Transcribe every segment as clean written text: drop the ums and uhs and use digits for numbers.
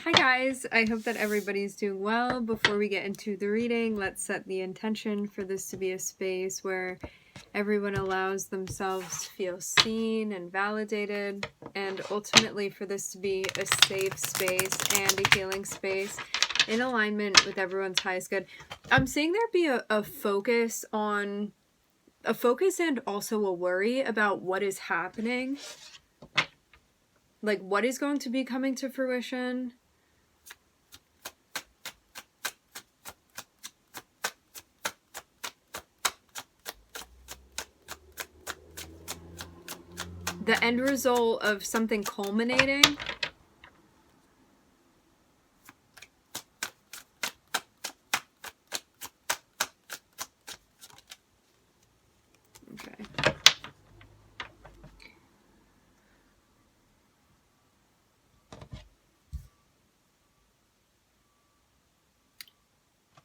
Hi guys, I hope that everybody's doing well. Before we get into the reading, let's set the intention for this to be a space where everyone allows themselves to feel seen and validated, and ultimately for this to be a safe space and a healing space in alignment with everyone's highest good. I'm seeing there be a focus and also a worry about what is happening. Like what is going to be coming to fruition. The end result of something culminating. Okay.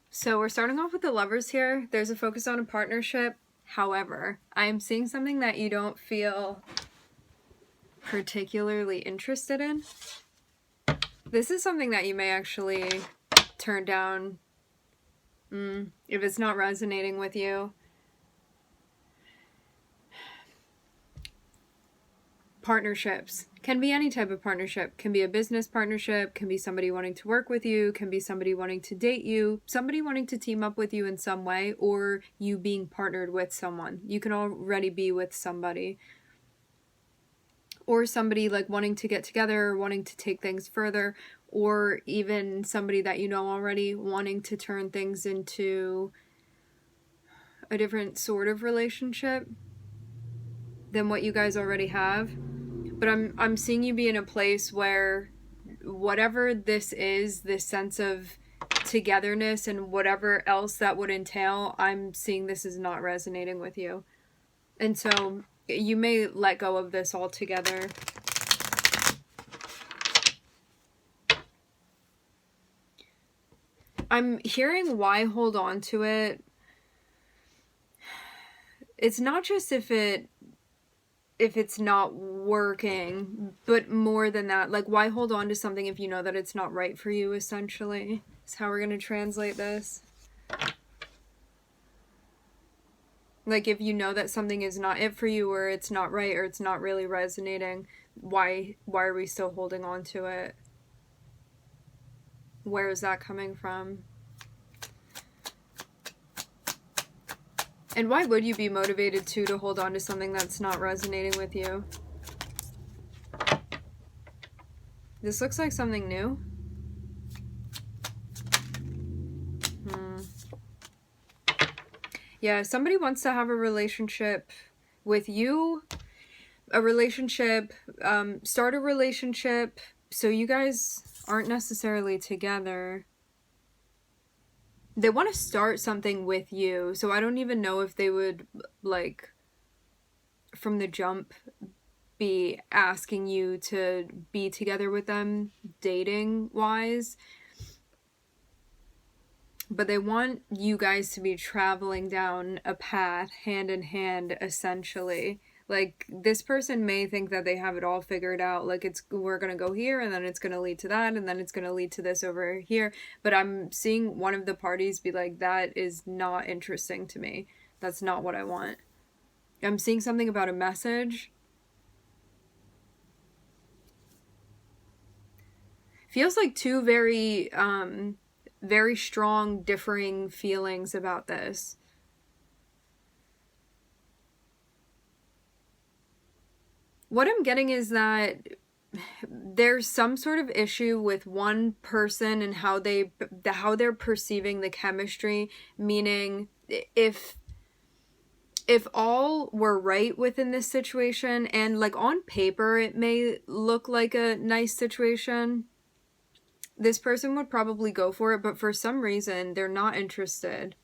So we're starting off with the Lovers here. There's a focus on a partnership. However, I am seeing something that you don't feel particularly interested in. This is something that you may actually turn down if it's not resonating with you. Partnerships can be any type of partnership. Can be a business partnership, can be somebody wanting to work with you, can be somebody wanting to date you, somebody wanting to team up with you in some way, or you being partnered with someone. You can already be with somebody. Or somebody like wanting to get together, wanting to take things further, or even somebody that you know already wanting to turn things into a different sort of relationship than what you guys already have. But I'm seeing you be in a place where whatever this is, this sense of togetherness and whatever else that would entail, I'm seeing this is not resonating with you. And so you may let go of this altogether. I'm hearing why hold on to it. It's not just if it's not working, but more than that, like why hold on to something if you know that it's not right for you, essentially, is how we're going to translate this. Like if you know that something is not it for you, or it's not right, or it's not really resonating, why are we still holding on to it? Where is that coming from? And why would you be motivated to hold on to something that's not resonating with you? This looks like something new. Yeah, somebody wants to have a relationship with you, start a relationship, so you guys aren't necessarily together. They want to start something with you, so I don't even know if they would, like, from the jump, be asking you to be together with them, dating-wise. But they want you guys to be traveling down a path, hand in hand, essentially. Like, this person may think that they have it all figured out. Like, we're going to go here, and then it's going to lead to that, and then it's going to lead to this over here. But I'm seeing one of the parties be like, that is not interesting to me. That's not what I want. I'm seeing something about a message. Feels like two very strong, differing feelings about this. What I'm getting is that there's some sort of issue with one person and how they're perceiving the chemistry, meaning if all were right within this situation, and like on paper it may look like a nice situation, this person would probably go for it, but for some reason they're not interested.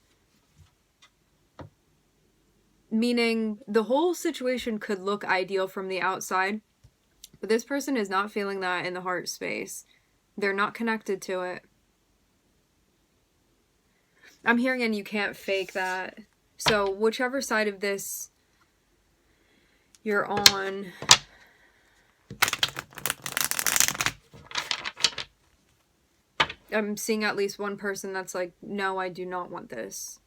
Meaning the whole situation could look ideal from the outside, but this person is not feeling that in the heart space. They're not connected to it. I'm hearing, and you can't fake that. So whichever side of this you're on, I'm seeing at least one person that's like, no, I do not want this.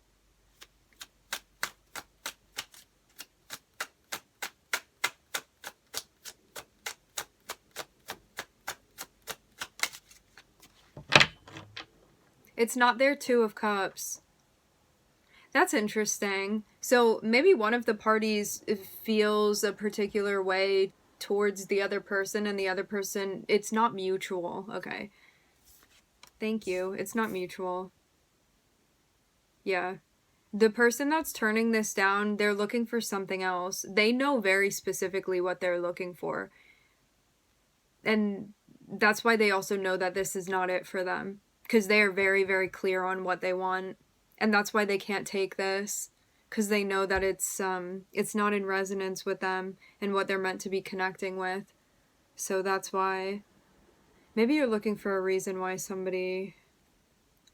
It's not their Two of Cups. That's interesting. So maybe one of the parties feels a particular way towards the other person, and the other person, it's not mutual. Okay. Thank you. It's not mutual. Yeah. The person that's turning this down, they're looking for something else. They know very specifically what they're looking for. And that's why they also know that this is not it for them. Because they are very, very clear on what they want. And that's why they can't take this. Because they know that it's not in resonance with them and what they're meant to be connecting with. So that's why. Maybe you're looking for a reason why somebody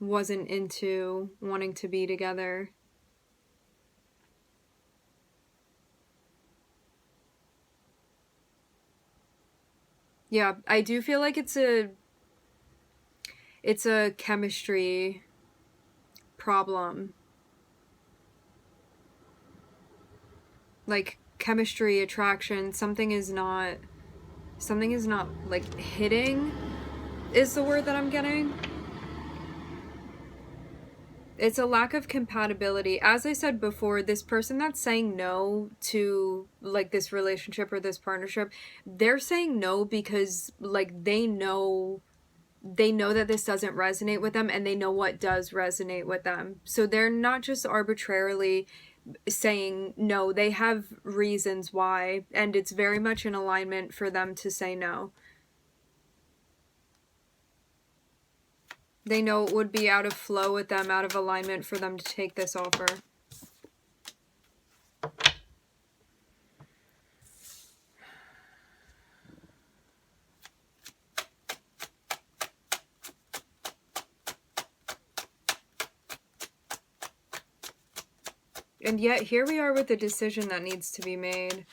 wasn't into wanting to be together. Yeah, I do feel like it's a chemistry problem. Like chemistry, attraction, something is not like hitting is the word that I'm getting. It's a lack of compatibility. As I said before, this person that's saying no to like this relationship or this partnership, they're saying no because like they know that this doesn't resonate with them, and they know what does resonate with them. So they're not just arbitrarily saying no. They have reasons why, and it's very much in alignment for them to say no. They know it would be out of flow with them, out of alignment for them to take this offer. And yet here we are with a decision that needs to be made.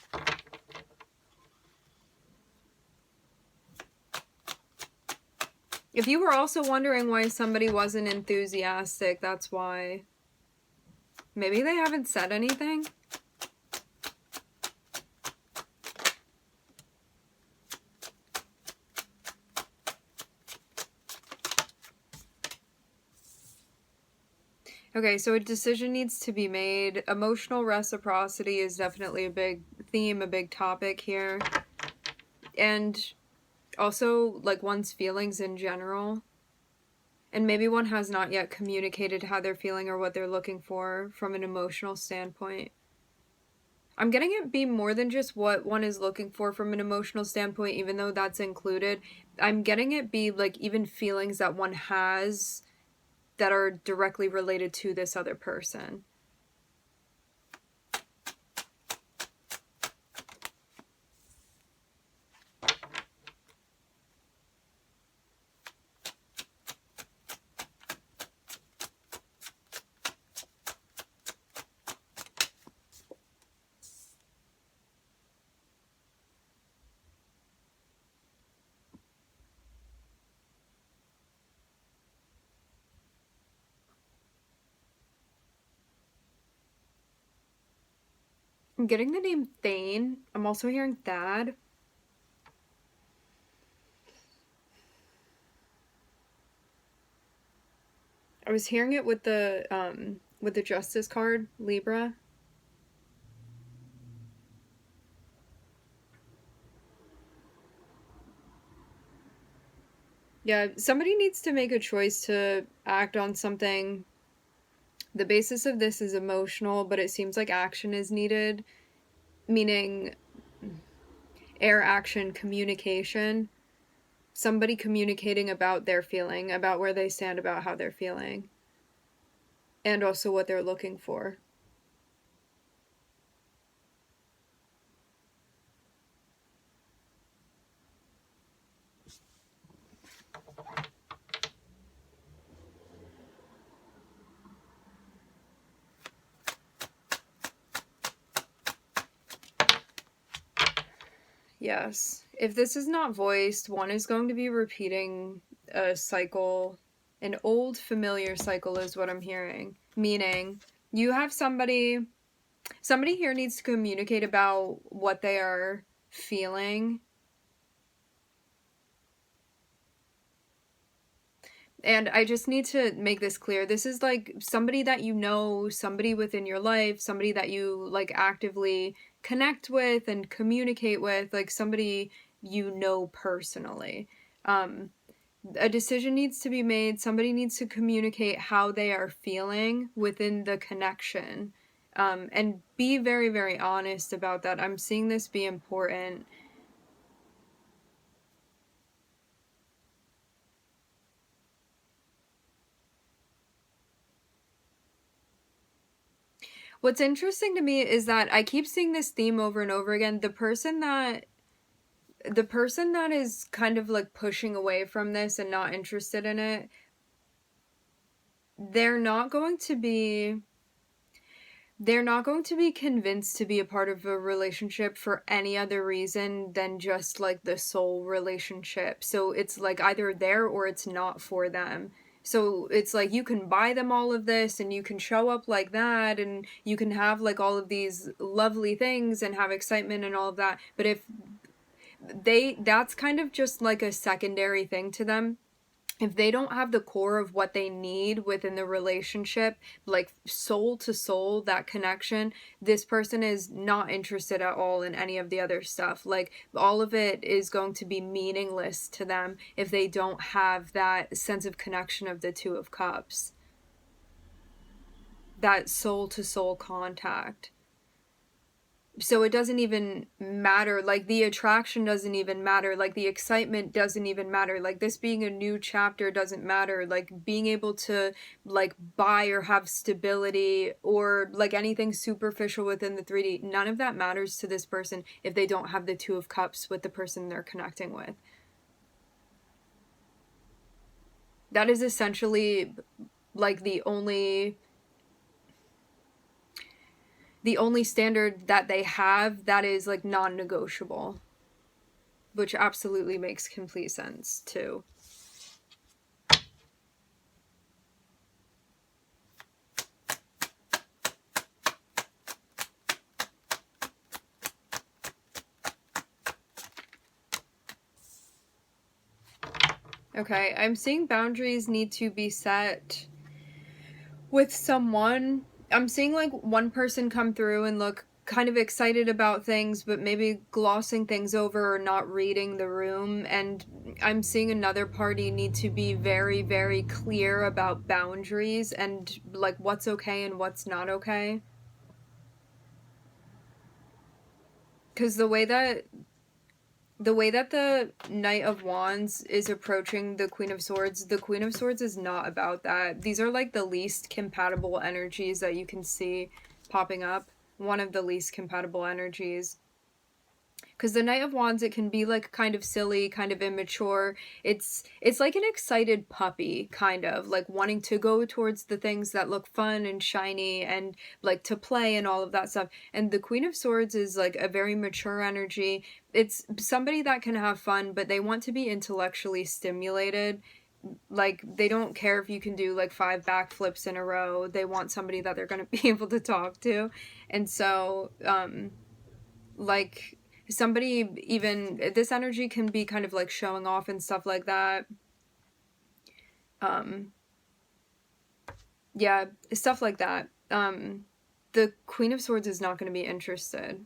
If you were also wondering why somebody wasn't enthusiastic, that's why. Maybe they haven't said anything. Okay, so a decision needs to be made. Emotional reciprocity is definitely a big theme, a big topic here. And also, like, one's feelings in general. And maybe one has not yet communicated how they're feeling or what they're looking for from an emotional standpoint. I'm getting it be more than just what one is looking for from an emotional standpoint, even though that's included. I'm getting it be, like, even feelings that one has that are directly related to this other person. I'm getting the name Thane. I'm also hearing Thad. I was hearing it with the Justice card, Libra. Yeah, somebody needs to make a choice to act on something. The basis of this is emotional, but it seems like action is needed, meaning air action, communication. Somebody communicating about their feeling, about where they stand, about how they're feeling, and also what they're looking for. Yes. If this is not voiced, one is going to be repeating a cycle An old familiar cycle is what I'm hearing. Meaning, you have somebody here needs to communicate about what they are feeling. And I just need to make this clear. This is like somebody that you know, somebody within your life, somebody that you like actively connect with and communicate with, like somebody you know personally. A decision needs to be made. Somebody needs to communicate how they are feeling within the connection. And be very, very honest about that. I'm seeing this be important. What's interesting to me is that I keep seeing this theme over and over again. The person that is kind of like pushing away from this and not interested in it, they're not going to be convinced to be a part of a relationship for any other reason than just like the soul relationship. So it's like either there or it's not for them. So it's like you can buy them all of this and you can show up like that and you can have like all of these lovely things and have excitement and all of that. But if that's kind of just like a secondary thing to them. If they don't have the core of what they need within the relationship, like soul to soul, that connection, this person is not interested at all in any of the other stuff. Like all of it is going to be meaningless to them if they don't have that sense of connection of the Two of Cups, that soul to soul contact. So it doesn't even matter, like the attraction doesn't even matter, like the excitement doesn't even matter, like this being a new chapter doesn't matter, like being able to like buy or have stability or like anything superficial within the 3D, none of that matters to this person if they don't have the Two of Cups with the person they're connecting with. That is essentially like the only standard that they have that is like non-negotiable, which absolutely makes complete sense too. Okay, I'm seeing boundaries need to be set with someone. I'm seeing like one person come through and look kind of excited about things, but maybe glossing things over or not reading the room. And I'm seeing another party need to be very, very clear about boundaries and like what's okay and what's not okay. Because the way that the Knight of Wands is approaching the Queen of Swords is not about that. These are like the least compatible energies that you can see popping up. One of the least compatible energies. Because the Knight of Wands, it can be like kind of silly, kind of immature. It's like an excited puppy, kind of like wanting to go towards the things that look fun and shiny and like to play and all of that stuff. And the Queen of Swords is like a very mature energy. It's somebody that can have fun, but they want to be intellectually stimulated. Like they don't care if you can do like 5 backflips in a row. They want somebody that they're going to be able to talk to. And so like somebody, even this energy can be kind of like showing off and stuff like that. Yeah, stuff like that. The Queen of Swords is not going to be interested.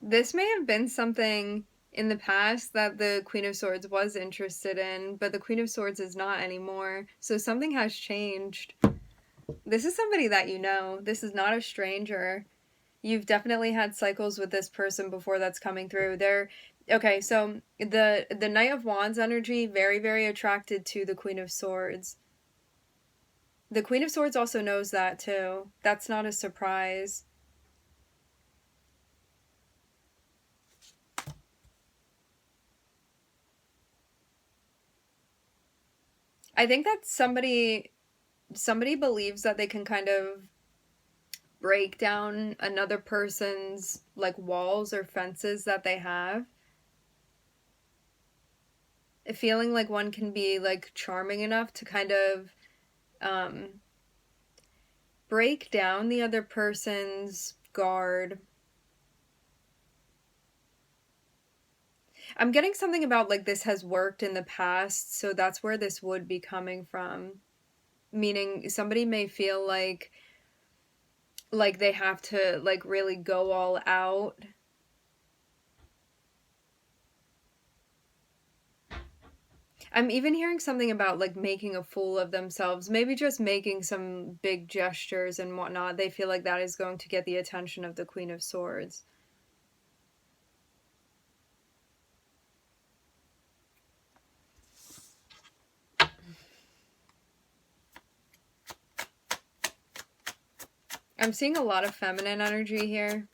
This may have been something in the past that the Queen of Swords was interested in, but the Queen of Swords is not anymore. So something has changed. This is somebody that you know. This is not a stranger. You've definitely had cycles with this person before that's coming through. They're okay, so the Knight of Wands energy, very, very attracted to the Queen of Swords. The Queen of Swords also knows that too. That's not a surprise. I think that somebody believes that they can kind of break down another person's like walls or fences that they have. Feeling like one can be like charming enough to kind of um break down the other person's guard. I'm getting something about like this has worked in the past, so that's where this would be coming from. Meaning somebody may feel like they have to like really go all out. I'm even hearing something about like making a fool of themselves, maybe just making some big gestures and whatnot. They feel like that is going to get the attention of the Queen of Swords. I'm seeing a lot of feminine energy here.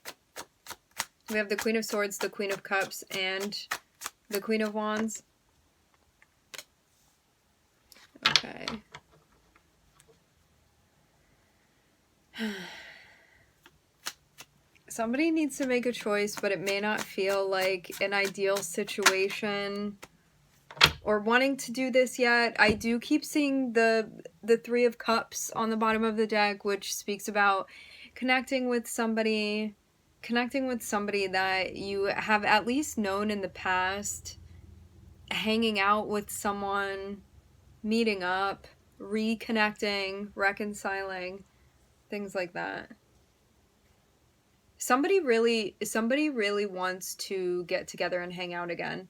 We have the Queen of Swords, the Queen of Cups, and the Queen of Wands. Okay. Somebody needs to make a choice, but it may not feel like an ideal situation or wanting to do this yet. I do keep seeing the Three of Cups on the bottom of the deck, which speaks about connecting with somebody that you have at least known in the past, hanging out with someone, meeting up, reconnecting, reconciling, things like that. Somebody really wants to get together and hang out again.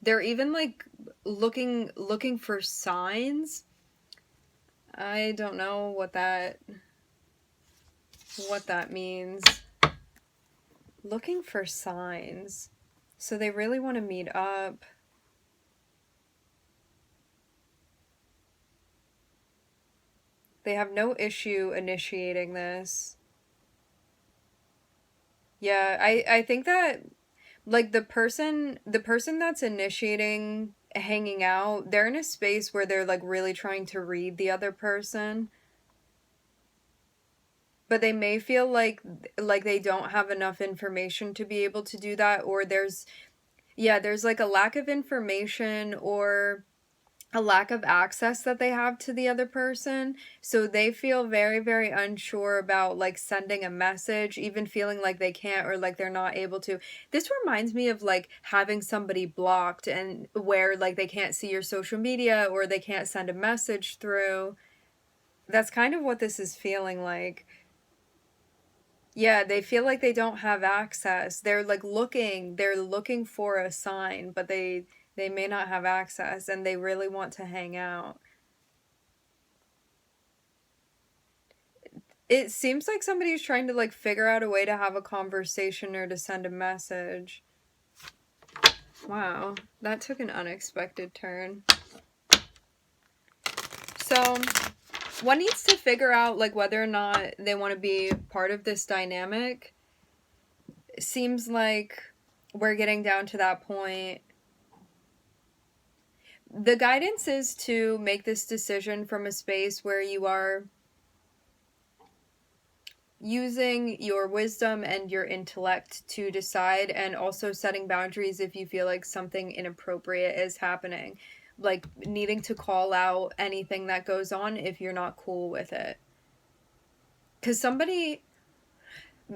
They're even like looking for signs. I don't know what that means. Looking for signs. So they really want to meet up. They have no issue initiating this. Yeah, I think that like the person that's initiating hanging out, they're in a space where they're like really trying to read the other person. But they may feel like they don't have enough information to be able to do that, or there's like a lack of information or a lack of access that they have to the other person. So they feel very, very unsure about like sending a message, even feeling like they can't or like they're not able to. This reminds me of like having somebody blocked and where like they can't see your social media or they can't send a message through. That's kind of what this is feeling like. Yeah, they feel like they don't have access. They're like they're looking for a sign, but they may not have access and they really want to hang out. It seems like somebody's trying to like figure out a way to have a conversation or to send a message. Wow, that took an unexpected turn. So, one needs to figure out like whether or not they want to be part of this dynamic. It seems like we're getting down to that point. The guidance is to make this decision from a space where you are using your wisdom and your intellect to decide, and also setting boundaries if you feel like something inappropriate is happening. Like needing to call out anything that goes on if you're not cool with it. Because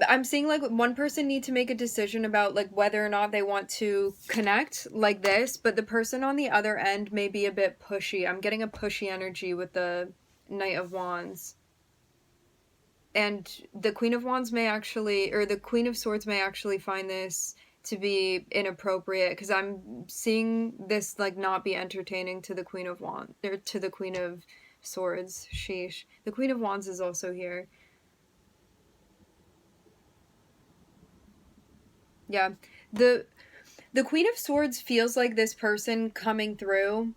I'm seeing like one person need to make a decision about like whether or not they want to connect like this, but the person on the other end may be a bit pushy. I'm getting a pushy energy with the Knight of Wands. And the Queen of Wands may actually, or the Queen of Swords may actually find this to be inappropriate, because I'm seeing this like not be entertaining to the Queen of Wands, or to the Queen of Swords. Sheesh. The Queen of Wands is also here. Yeah. The Queen of Swords feels like this person coming through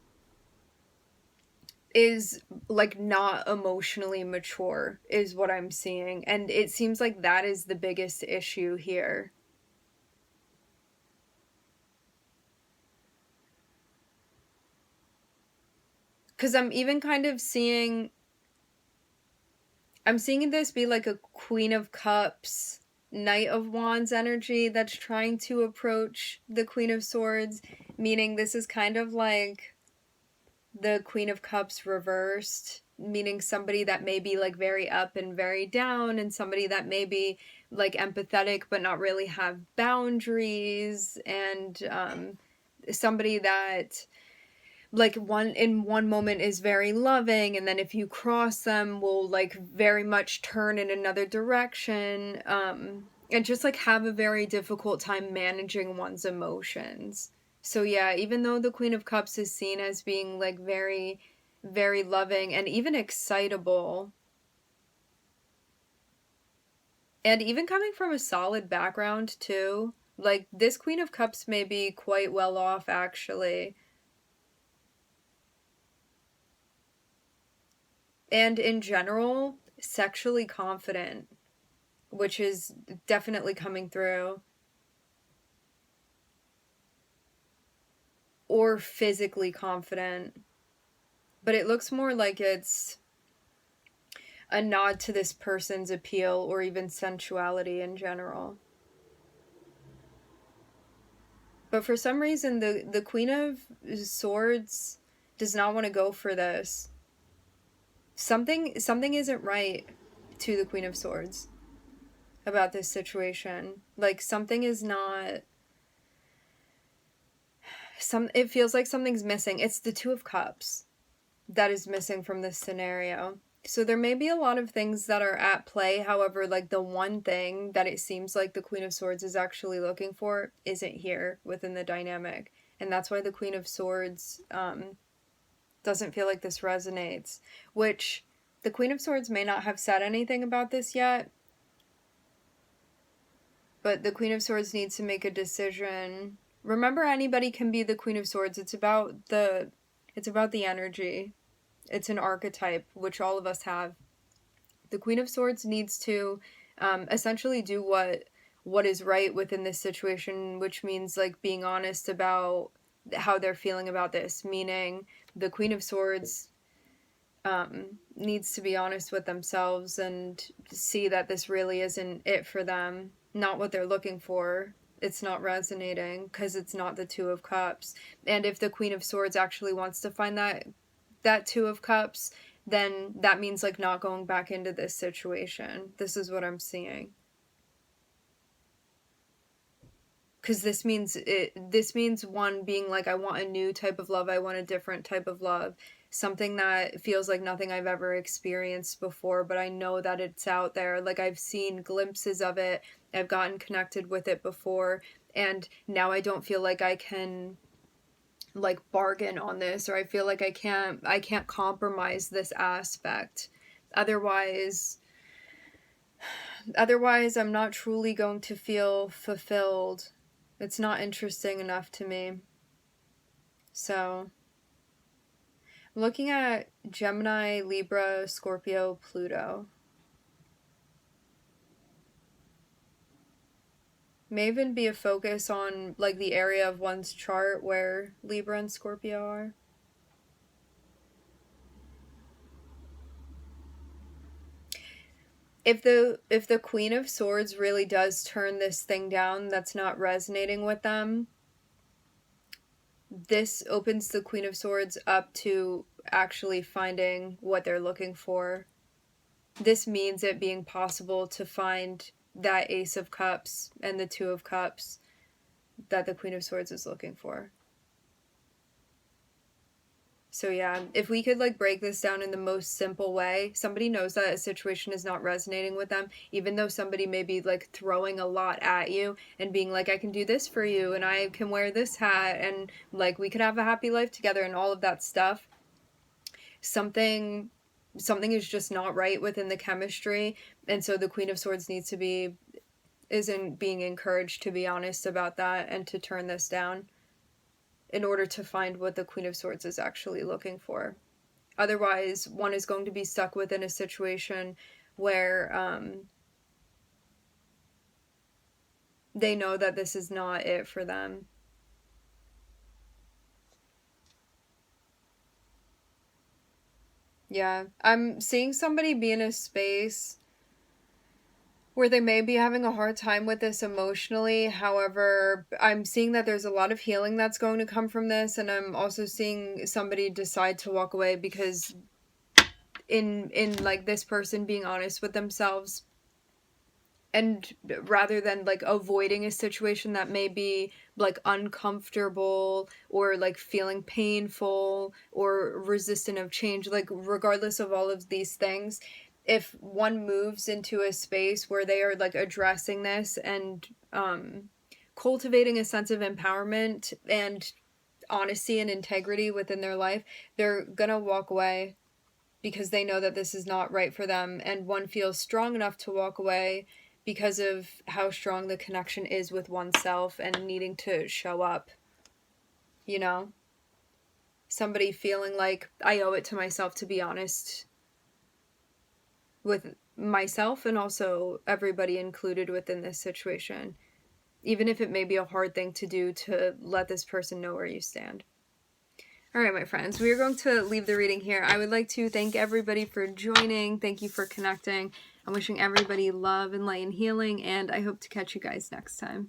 is like not emotionally mature, is what I'm seeing, and it seems like that is the biggest issue here. Because I'm even kind of seeing, I'm seeing this be like a Queen of Cups, Knight of Wands energy that's trying to approach the Queen of Swords, meaning this is kind of like the Queen of Cups reversed, meaning somebody that may be like very up and very down, and somebody that may be like empathetic but not really have boundaries, and somebody that like one moment is very loving, and then if you cross them will like very much turn in another direction, and just like have a very difficult time managing one's emotions. So yeah, even though the Queen of Cups is seen as being like very, very loving and even excitable, and even coming from a solid background too, like this Queen of Cups may be quite well off actually. And in general, sexually confident, which is definitely coming through. Or physically confident. But it looks more like it's a nod to this person's appeal or even sensuality in general. But for some reason, the Queen of Swords does not want to go for this. Something isn't right to the Queen of Swords about this situation. Like something is not, it feels like something's missing. It's the Two of Cups that is missing from this scenario. So there may be a lot of things that are at play. However, like the one thing that it seems like the Queen of Swords is actually looking for isn't here within the dynamic. And that's why the Queen of Swords doesn't feel like this resonates. Which the Queen of Swords may not have said anything about this yet. But the Queen of Swords needs to make a decision. Remember, anybody can be the Queen of Swords. It's about the energy. It's an archetype, which all of us have. The Queen of Swords needs to essentially do what is right within this situation, which means like being honest about how they're feeling about this. Meaning, the Queen of Swords needs to be honest with themselves and see that this really isn't it for them, not what they're looking for. It's not resonating because it's not the Two of Cups. And if the Queen of Swords actually wants to find that Two of Cups, then that means like not going back into this situation. This is what I'm seeing. Because this means one being like, I want a new type of love, I want a different type of love, something that feels like nothing I've ever experienced before, but I know that it's out there. Like I've seen glimpses of it, I've gotten connected with it before, and now I don't feel like I can like bargain on this, or I feel like I can't compromise this aspect. Otherwise I'm not truly going to feel fulfilled. It's not interesting enough to me. So I'm looking at Gemini, Libra, Scorpio, Pluto. May even be a focus on like the area of one's chart where Libra and Scorpio are. If the Queen of Swords really does turn this thing down that's not resonating with them, this opens the Queen of Swords up to actually finding what they're looking for. This means it being possible to find that Ace of Cups and the Two of Cups that the Queen of Swords is looking for. So yeah, if we could like break this down in the most simple way, somebody knows that a situation is not resonating with them, even though somebody may be like throwing a lot at you and being like, I can do this for you and I can wear this hat and like we could have a happy life together and all of that stuff. Something is just not right within the chemistry, and so the Queen of Swords isn't being encouraged to be honest about that and to turn this down in order to find what the Queen of Swords is actually looking for. Otherwise, one is going to be stuck within a situation where they know that this is not it for them. Yeah. I'm seeing somebody be in a space where they may be having a hard time with this emotionally. However, I'm seeing that there's a lot of healing that's going to come from this, and I'm also seeing somebody decide to walk away because in like this person being honest with themselves, and rather than like avoiding a situation that may be like uncomfortable or like feeling painful or resistant of change, like regardless of all of these things, if one moves into a space where they are like addressing this and cultivating a sense of empowerment and honesty and integrity within their life, they're gonna walk away because they know that this is not right for them, and one feels strong enough to walk away because of how strong the connection is with oneself and needing to show up, you know? Somebody feeling like I owe it to myself to be honest with myself and also everybody included within this situation, even if it may be a hard thing to do to let this person know where you stand. All right, my friends, we are going to leave the reading here. I would like to thank everybody for joining. Thank you for connecting. I'm wishing everybody love and light and healing, and I hope to catch you guys next time.